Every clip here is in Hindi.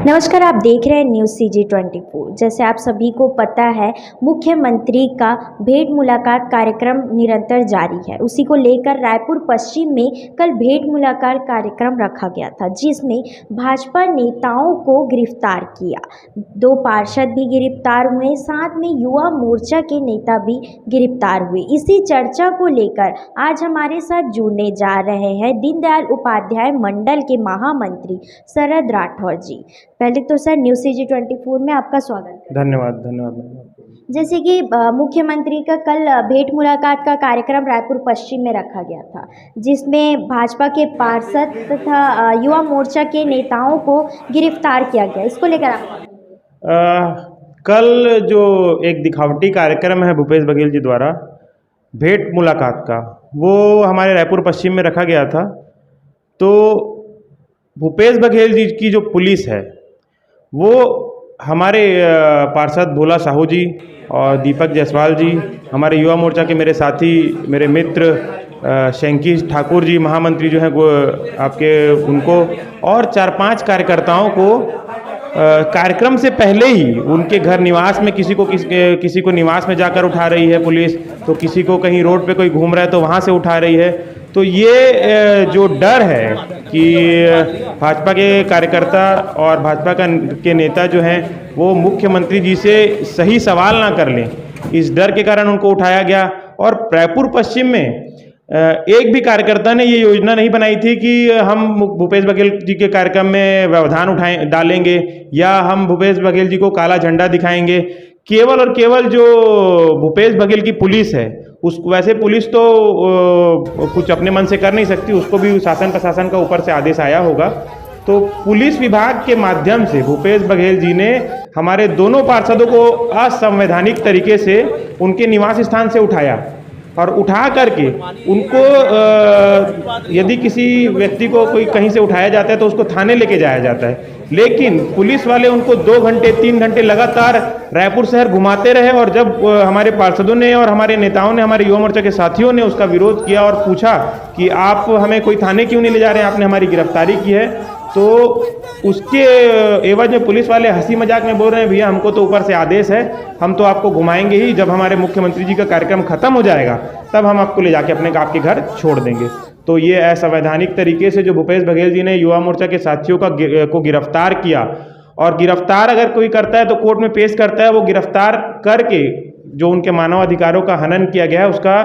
नमस्कार, आप देख रहे हैं न्यूज़ CG24। जैसे आप सभी को पता है, मुख्यमंत्री का भेंट मुलाकात कार्यक्रम निरंतर जारी है। उसी को लेकर रायपुर पश्चिम में कल भेंट मुलाकात कार्यक्रम रखा गया था, जिसमें भाजपा नेताओं को गिरफ्तार किया। 2 पार्षद भी गिरफ्तार हुए, साथ में युवा मोर्चा के नेता भी गिरफ्तार हुए। इसी चर्चा को लेकर आज हमारे साथ जुड़ने जा रहे हैं दीनदयाल उपाध्याय मंडल के महामंत्री शरद राठौर जी। पहले तो सर न्यूज़ CG24 में आपका स्वागत है। धन्यवाद। जैसे कि मुख्यमंत्री का कल भेंट मुलाकात का कार्यक्रम रायपुर पश्चिम में रखा गया था, जिसमें भाजपा के पार्षद तथा युवा मोर्चा के नेताओं को गिरफ्तार किया गया। इसको लेकर आप कल जो एक दिखावटी कार्यक्रम है भूपेश बघेल जी द्वारा भेंट मुलाकात का, वो हमारे रायपुर पश्चिम में रखा गया था। तो भूपेश बघेल जी की जो पुलिस है वो हमारे पार्षद भोला साहू जी और दीपक जायसवाल जी, हमारे युवा मोर्चा के मेरे साथी, मेरे मित्र शंकी ठाकुर जी महामंत्री जो हैं वो आपके, उनको और 4-5 कार्यकर्ताओं को कार्यक्रम से पहले ही उनके घर निवास में किसी को निवास में जाकर उठा रही है पुलिस, तो किसी को कहीं रोड पे कोई घूम रहा है तो वहाँ से उठा रही है। तो ये जो डर है कि भाजपा के कार्यकर्ता और भाजपा के नेता जो हैं वो मुख्यमंत्री जी से सही सवाल ना कर लें, इस डर के कारण उनको उठाया गया। और रायपुर पश्चिम में एक भी कार्यकर्ता ने ये योजना नहीं बनाई थी कि हम भूपेश बघेल जी के कार्यक्रम में व्यवधान डालेंगे या हम भूपेश बघेल जी को काला झंडा दिखाएंगे। केवल और केवल जो भूपेश बघेल की पुलिस है, वैसे पुलिस तो कुछ अपने मन से कर नहीं सकती, उसको भी शासन प्रशासन का ऊपर से आदेश आया होगा। तो पुलिस विभाग के माध्यम से भूपेश बघेल जी ने हमारे दोनों पार्षदों को असंवैधानिक तरीके से उनके निवास स्थान से उठाया और उठा करके उनको यदि किसी व्यक्ति को कोई कहीं से उठाया जाता है तो उसको थाने लेके जाया जाता है, लेकिन पुलिस वाले उनको 2 घंटे 3 घंटे लगातार रायपुर शहर घुमाते रहे। और जब हमारे पार्षदों ने और हमारे नेताओं ने, हमारे युवा मोर्चा के साथियों ने उसका विरोध किया और पूछा कि आप हमें कोई थाने क्यों नहीं ले जा रहे हैं, आपने हमारी गिरफ्तारी की है, तो उसके एवज में पुलिस वाले हंसी मजाक में बोल रहे हैं, भैया हमको तो ऊपर से आदेश है, हम तो आपको घुमाएंगे ही, जब हमारे मुख्यमंत्री जी का कार्यक्रम खत्म हो जाएगा तब हम आपको ले जाके आपके घर छोड़ देंगे। तो ये असंवैधानिक तरीके से जो भूपेश बघेल जी ने युवा मोर्चा के साथियों को गिरफ्तार किया, और गिरफ्तार अगर कोई करता है तो कोर्ट में पेश करता है, वो गिरफ्तार करके जो उनके मानव अधिकारों का हनन किया गया है उसका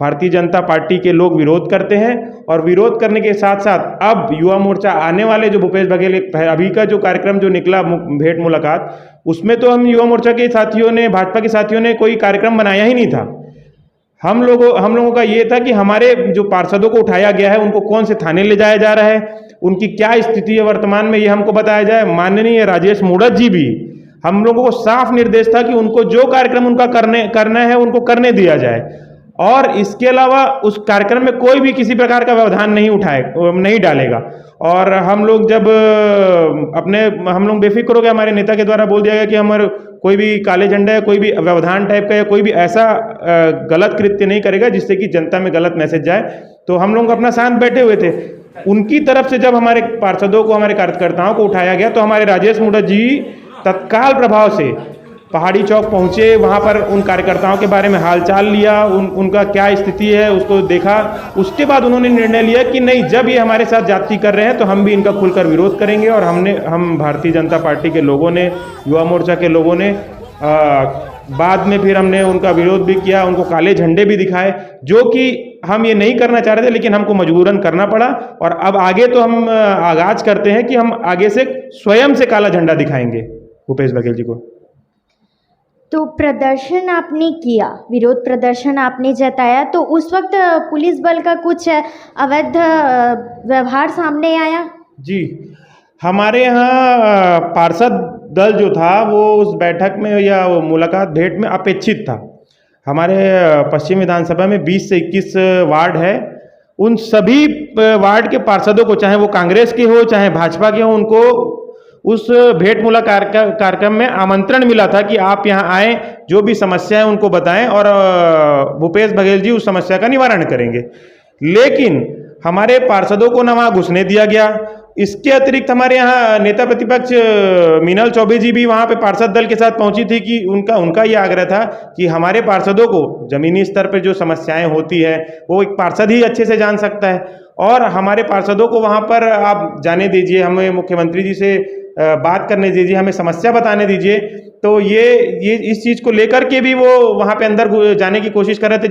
भारतीय जनता पार्टी के लोग विरोध करते हैं। और विरोध करने के साथ साथ अब युवा मोर्चा आने वाले जो भूपेश बघेल अभी का जो कार्यक्रम जो निकला भेंट मुलाकात, उसमें तो हम युवा मोर्चा के साथियों ने, भाजपा के साथियों ने कोई कार्यक्रम बनाया ही नहीं था। हम लोगों का ये था कि हमारे जो पार्षदों को उठाया गया है उनको कौन से थाने ले जाया जा रहा है, उनकी क्या स्थिति है वर्तमान में, ये हमको बताया जाए। माननीय राजेश मूड़त जी भी, हम लोगों को साफ निर्देश था कि उनको जो कार्यक्रम उनका करना है उनको करने दिया जाए, और इसके अलावा उस कार्यक्रम में कोई भी किसी प्रकार का व्यवधान नहीं डालेगा। और हम लोग बेफिक्र हो गए, हमारे नेता के द्वारा बोल दिया गया कि हमारे कोई भी काले झंडा या कोई भी व्यवधान टाइप का या कोई भी ऐसा गलत कृत्य नहीं करेगा जिससे कि जनता में गलत मैसेज जाए। तो हम लोग अपना शांत बैठे हुए थे। उनकी तरफ से जब हमारे पार्षदों को, हमारे कार्यकर्ताओं को उठाया गया तो हमारे राजेश मूड़त जी तत्काल प्रभाव से पहाड़ी चौक पहुंचे, वहां पर उन कार्यकर्ताओं के बारे में हालचाल लिया, उनका क्या स्थिति है उसको देखा। उसके बाद उन्होंने निर्णय लिया कि नहीं, जब ये हमारे साथ जाति कर रहे हैं तो हम भी इनका खुलकर विरोध करेंगे। और हम भारतीय जनता पार्टी के लोगों ने, युवा मोर्चा के लोगों ने बाद में फिर हमने उनका विरोध भी किया, उनको काले झंडे भी दिखाए, जो कि हम ये नहीं करना चाह रहे थे लेकिन हमको मजबूरन करना पड़ा। और अब आगे तो हम आगाज करते हैं कि हम आगे से स्वयं से काला झंडा दिखाएंगे भूपेश बघेल जी को। तो प्रदर्शन आपने किया, विरोध प्रदर्शन आपने जताया, तो उस वक्त पुलिस बल का कुछ अवैध व्यवहार सामने आया? जी, हमारे यहाँ पार्षद दल जो था वो उस बैठक में या मुलाकात भेंट में अपेक्षित था। हमारे पश्चिम विधानसभा में 20 से 21 वार्ड है, उन सभी वार्ड के पार्षदों को, चाहे वो कांग्रेस के हो चाहे भाजपा के हो, उनको उस भेंट मुलाकात कार्यक्रम में आमंत्रण मिला था कि आप यहाँ आएँ, जो भी समस्या है उनको बताएं और भूपेश बघेल जी उस समस्या का निवारण करेंगे। लेकिन हमारे पार्षदों को न वहाँ घुसने दिया गया इसके अतिरिक्त हमारे यहाँ नेता प्रतिपक्ष मीनल चौबे जी भी वहाँ पे पार्षद दल के साथ पहुंची थी कि उनका ये आग्रह था कि हमारे पार्षदों को जमीनी स्तर पर जो समस्याएं होती है वो एक पार्षद ही अच्छे से जान सकता है, और हमारे पार्षदों को वहाँ पर आप जाने दीजिए, हमें मुख्यमंत्री जी से बात करने दीजिए, हमें समस्या बताने दीजिए। तो ये इस चीज़ को लेकर के भी वो वहाँ पे अंदर जाने की कोशिश कर रहे थे,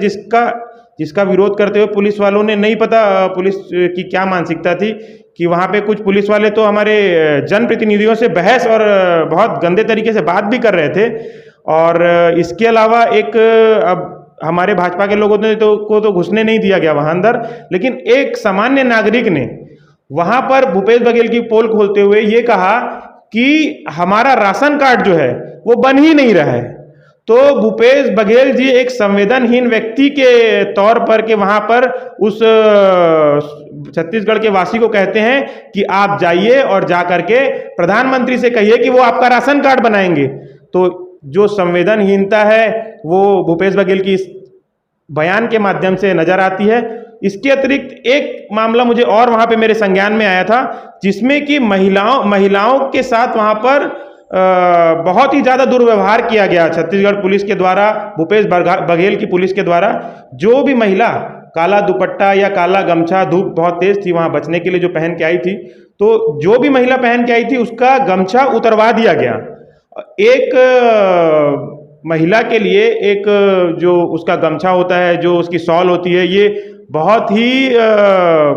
जिसका विरोध करते हुए पुलिस वालों ने, नहीं पता पुलिस की क्या मानसिकता थी कि वहाँ पे कुछ पुलिस वाले तो हमारे जनप्रतिनिधियों से बहस और बहुत गंदे तरीके से बात भी कर रहे थे। और इसके अलावा अब हमारे भाजपा के लोगों ने तो घुसने नहीं दिया गया वहाँ अंदर, लेकिन एक सामान्य नागरिक ने वहाँ पर भूपेश बघेल की पोल खोलते हुए ये कहा कि हमारा राशन कार्ड जो है वो बन ही नहीं रहा है। तो भूपेश बघेल जी एक संवेदनहीन व्यक्ति के तौर पर के वहाँ पर उस छत्तीसगढ़ के वासी को कहते हैं कि आप जाइए और जा करके प्रधानमंत्री से कहिए कि वो आपका राशन कार्ड बनाएंगे। तो जो संवेदनहीनता है वो भूपेश बघेल की इस बयान के माध्यम से नजर आती है। इसके अतिरिक्त एक मामला मुझे और वहाँ पे मेरे संज्ञान में आया था, जिसमें कि महिलाओं के साथ वहाँ पर बहुत ही ज़्यादा दुर्व्यवहार किया गया छत्तीसगढ़ पुलिस के द्वारा, भूपेश बघेल की पुलिस के द्वारा। जो भी महिला काला दुपट्टा या काला गमछा, धूप बहुत तेज थी वहाँ बचने के लिए जो पहन के आई थी, तो जो भी महिला पहन के आई थी उसका गमछा उतरवा दिया गया। एक महिला के लिए एक जो उसका गमछा होता है, जो उसकी शॉल होती है, ये बहुत ही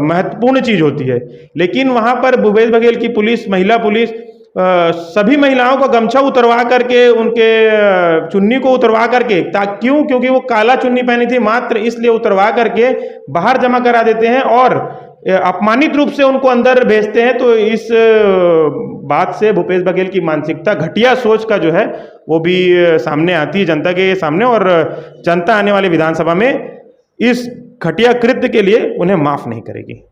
महत्वपूर्ण चीज़ होती है। लेकिन वहाँ पर भूपेश बघेल की पुलिस, महिला पुलिस, सभी महिलाओं का गमछा उतरवा करके, उनके चुन्नी को उतरवा करके, क्योंकि वो काला चुन्नी पहनी थी, मात्र इसलिए उतरवा करके बाहर जमा करा देते हैं और अपमानित रूप से उनको अंदर भेजते हैं। तो इस बात से भूपेश बघेल की मानसिकता, घटिया सोच का जो है वो भी सामने आती है जनता के सामने, और जनता आने वाले विधानसभा में इस घटिया कृत्य के लिए उन्हें माफ नहीं करेगी।